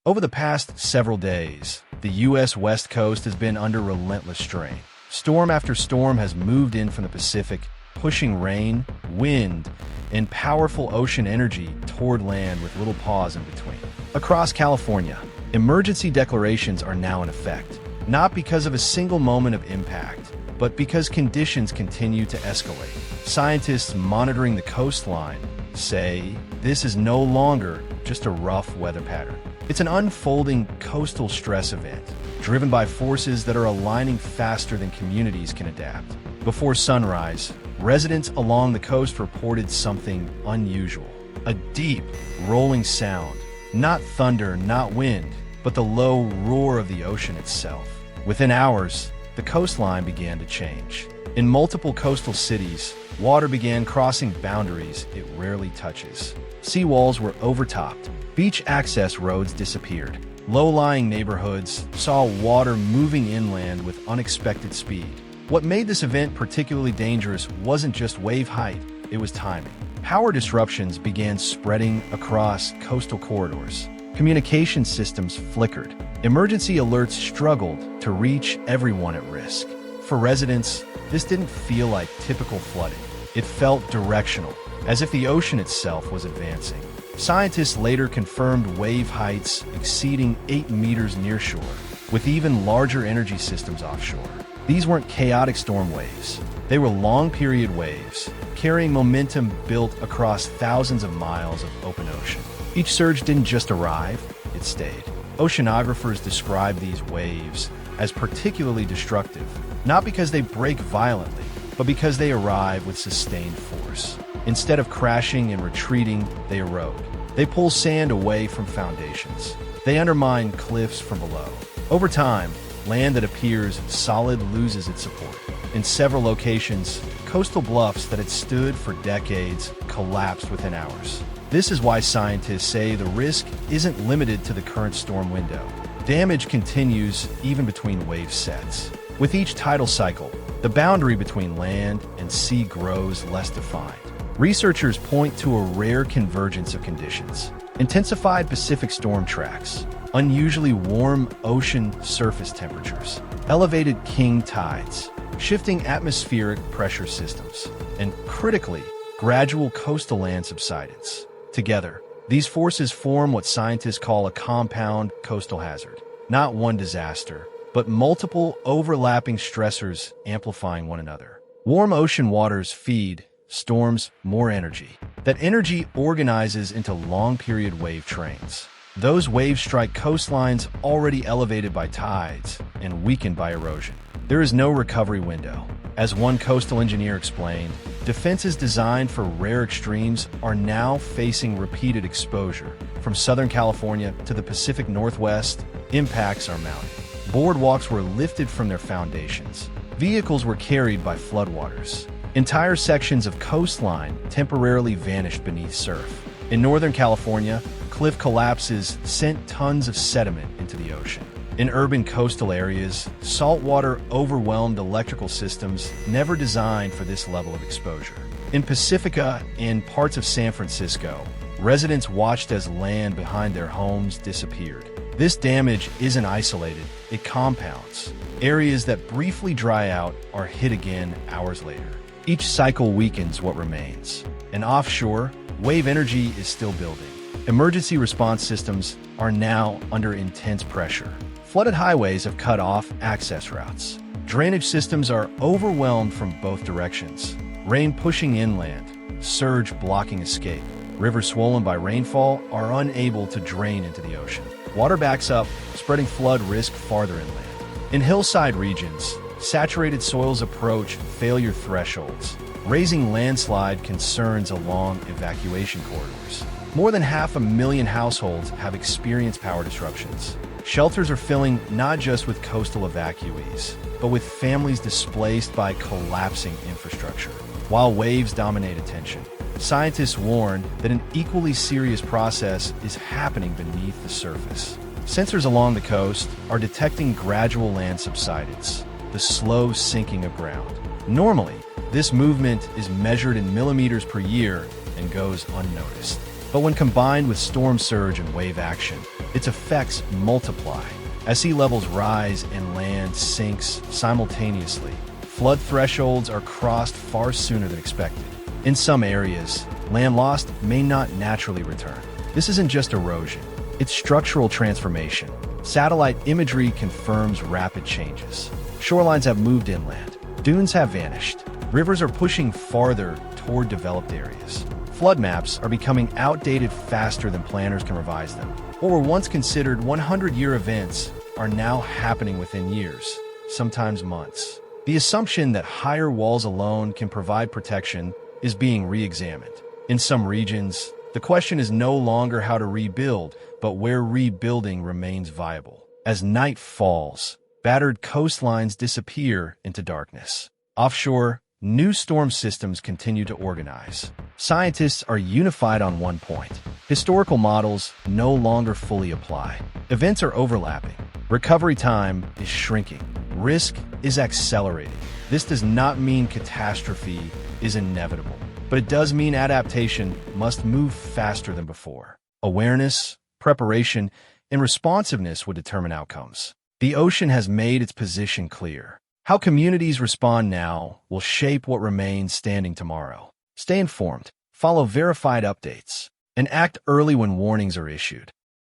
Over the past several days, the U.S. West Coast has been under relentless strain. Storm after storm has moved in from the Pacific, pushing rain, wind, and powerful ocean energy toward land with little pause in between. Across California, emergency declarations are now in effect, not because of a single moment of impact, but because conditions continue to escalate. Scientists monitoring the coastline say this is no longer just a rough weather pattern. It's an unfolding coastal stress event, driven by forces that are aligning faster than communities can adapt. Before sunrise, residents along the coast reported something unusual. A deep, rolling sound. Not thunder, not wind, but the low roar of the ocean itself. Within hours, the coastline began to change. In multiple coastal cities, water began crossing boundaries it rarely touches. Seawalls were overtopped. Beach access roads disappeared. Low-lying neighborhoods saw water moving inland with unexpected speed. What made this event particularly dangerous wasn't just wave height, it was timing. Power disruptions began spreading across coastal corridors. Communication systems flickered. Emergency alerts struggled to reach everyone at risk. For residents, this didn't feel like typical flooding. It felt directional, as if the ocean itself was advancing. Scientists later confirmed wave heights exceeding 8 meters nearshore, with even larger energy systems offshore. These weren't chaotic storm waves. They were long-period waves, carrying momentum built across thousands of miles of open ocean. Each surge didn't just arrive, it stayed. Oceanographers describe these waves as particularly destructive, not because they break violently, but because they arrive with sustained force. Instead of crashing and retreating, they erode. They pull sand away from foundations. They undermine cliffs from below. Over time, land that appears solid loses its support. In several locations, coastal bluffs that had stood for decades collapsed within hours. This is why scientists say the risk isn't limited to the current storm window. Damage continues even between wave sets. With each tidal cycle, the boundary between land and sea grows less defined. Researchers point to a rare convergence of conditions: intensified Pacific storm tracks, unusually warm ocean surface temperatures, elevated king tides, shifting atmospheric pressure systems, and critically, gradual coastal land subsidence. Together, these forces form what scientists call a compound coastal hazard. Not one disaster, but multiple overlapping stressors amplifying one another. Warm ocean waters feed storms more energy. That energy organizes into long-period wave trains. Those waves strike coastlines already elevated by tides and weakened by erosion. There is no recovery window. As one coastal engineer explained, defenses designed for rare extremes are now facing repeated exposure. From Southern California to the Pacific Northwest, impacts are mounting. Boardwalks were lifted from their foundations. Vehicles were carried by floodwaters. Entire sections of coastline temporarily vanished beneath surf. In Northern California, cliff collapses sent tons of sediment into the ocean. In urban coastal areas, saltwater overwhelmed electrical systems never designed for this level of exposure. In Pacifica and parts of San Francisco, residents watched as land behind their homes disappeared. This damage isn't isolated, it compounds. Areas that briefly dry out are hit again hours later. Each cycle weakens what remains. And offshore, wave energy is still building. Emergency response systems are now under intense pressure. Flooded highways have cut off access routes. Drainage systems are overwhelmed from both directions. Rain pushing inland, surge blocking escape. Rivers swollen by rainfall are unable to drain into the ocean. Water backs up, spreading flood risk farther inland. In hillside regions, saturated soils approach failure thresholds, raising landslide concerns along evacuation corridors. More than 500,000 households have experienced power disruptions. Shelters are filling not just with coastal evacuees, but with families displaced by collapsing infrastructure. While waves dominate attention, scientists warn that an equally serious process is happening beneath the surface. Sensors along the coast are detecting gradual land subsidence, the slow sinking of ground. Normally, this movement is measured in millimeters per year and goes unnoticed. But when combined with storm surge and wave action, its effects multiply. As sea levels rise and land sinks simultaneously, flood thresholds are crossed far sooner than expected. In some areas, land lost may not naturally return. This isn't just erosion, it's structural transformation. Satellite imagery confirms rapid changes. Shorelines have moved inland. Dunes have vanished. Rivers are pushing farther toward developed areas. Flood maps are becoming outdated faster than planners can revise them. What were once considered 100-year events are now happening within years, sometimes months. The assumption that higher walls alone can provide protection is being re-examined. In some regions, the question is no longer how to rebuild, but where rebuilding remains viable. As night falls, battered coastlines disappear into darkness. Offshore, new storm systems continue to organize. Scientists are unified on one point. Historical models no longer fully apply. Events are overlapping. Recovery time is shrinking. Risk is accelerating. This does not mean catastrophe is inevitable, but it does mean adaptation must move faster than before. Awareness, preparation, and responsiveness would determine outcomes. The ocean has made its position clear. How communities respond now will shape what remains standing tomorrow. Stay informed, follow verified updates, and act early when warnings are issued.